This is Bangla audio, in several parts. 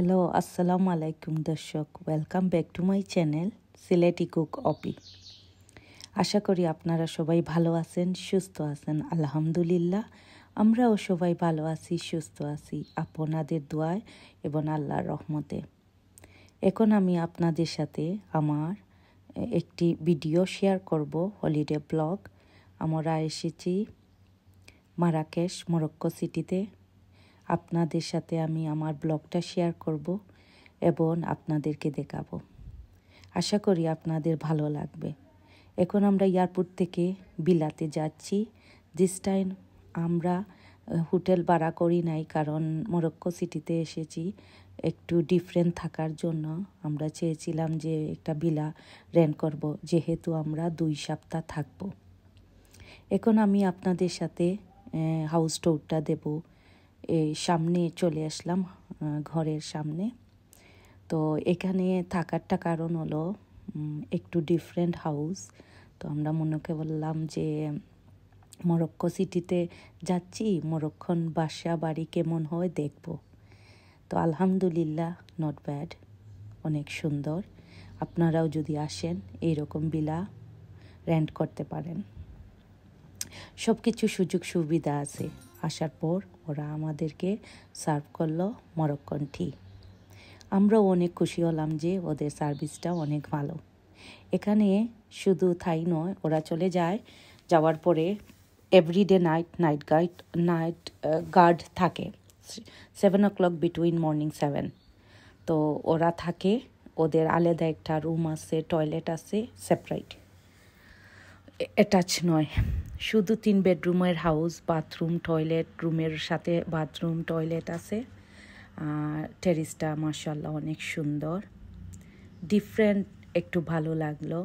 হ্যালো, আসসালামু আলাইকুম দর্শক। Welcome back to my channel Sylheti cook Opi. আশা করি আপনারা সবাই ভালো আছেন, সুস্থ আছেন। আলহামদুলিল্লাহ, আমরাও সবাই ভালো আছি, সুস্থ আছি আপনাদের দোয়ায় এবং আল্লাহর রহমতে। এখন আমি আপনাদের সাথে আমার একটি ভিডিও শেয়ার করব, হলিডে ব্লগ। আমরা এসেছি মারাকেশ, মরক্কো সিটিতে। আপনাদের সাথে আমি আমার ব্লগটা শেয়ার করব এবং আপনাদেরকে দেখাবো। আশা করি আপনাদের ভালো লাগবে। এখন আমরা এয়ারপোর্ট থেকে বিলাতে যাচ্ছি। দিস টাইম আমরা হোটেল ভাড়া করি নাই, কারণ মরক্কো সিটিতে এসেছি একটু ডিফারেন্ট থাকার জন্য। আমরা চেয়েছিলাম যে একটা ভিলা রেন্ট করব, যেহেতু আমরা 2 সপ্তাহ থাকব। এখন আমি আপনাদের সাথে হাউস ট্যুরটা দেব। এই সামনে চলে আসলাম, ঘরের সামনে। তো এখানে থাকারটা কারণ হলো একটু ডিফারেন্ট হাউস। তো আমরা মনে করলাম যে মরক্কো সিটিতে যাচ্ছি, মরক্কন বাসা বাড়ি কেমন হয় দেখব। তো আলহামদুলিল্লাহ, নট ব্যাড, অনেক সুন্দর। আপনারাও যদি আসেন এইরকম ভিলা রেন্ট করতে পারেন। সব কিছু সুযোগ সুবিধা আছে। আসার পর ওরা আমাদেরকে সার্ভ করলো মরক্কন টি। আমরাও অনেক খুশি হলাম যে ওদের সার্ভিসটা অনেক ভালো। এখানে শুধু তাই নয়, ওরা চলে যায়, যাওয়ার পরে এভরিডে নাইট গার্ড থাকে 7 o'clock বিটুইন মর্নিং 7। তো ওরা থাকে, ওদের আলাদা একটা রুম আছে, টয়লেট আছে সেপারেট, অ্যাটাচ নয়। শুধু 3 বেডরুমের হাউস, বাথরুম টয়লেট, রুমের সাথে বাথরুম টয়লেট আছে। টেরিসটা মাশাআল্লাহ অনেক সুন্দর, ডিফারেন্ট, একটু ভালো লাগলো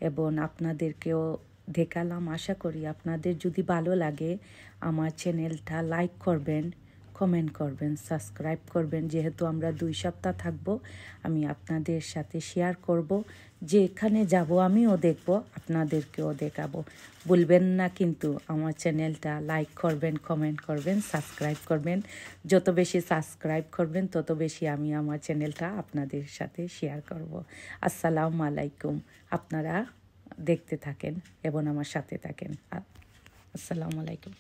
এবং আপনাদেরকেও দেখালাম। আশা করি আপনাদের যদি ভালো লাগে আমার চ্যানেলটা লাইক করবেন, কমেন্ট করবেন, সাবস্ক্রাইব করবেন। যেহেতু আমরা 2 সপ্তাহ থাকবো, আমি আপনাদের সাথে শেয়ার করব। যেখানে যাব আমিও দেখব, আপনাদেরকেও দেখাবো। ভুলবেন না কিন্তু আমার চ্যানেলটা লাইক করবেন, কমেন্ট করবেন, সাবস্ক্রাইব করবেন। যত বেশি সাবস্ক্রাইব করবেন তত বেশি আমি আমার চ্যানেলটা আপনাদের সাথে শেয়ার করব। আসসালামু আলাইকুম। আপনারা দেখতে থাকেন এবং আমার সাথে থাকেন। আসসালামু আলাইকুম।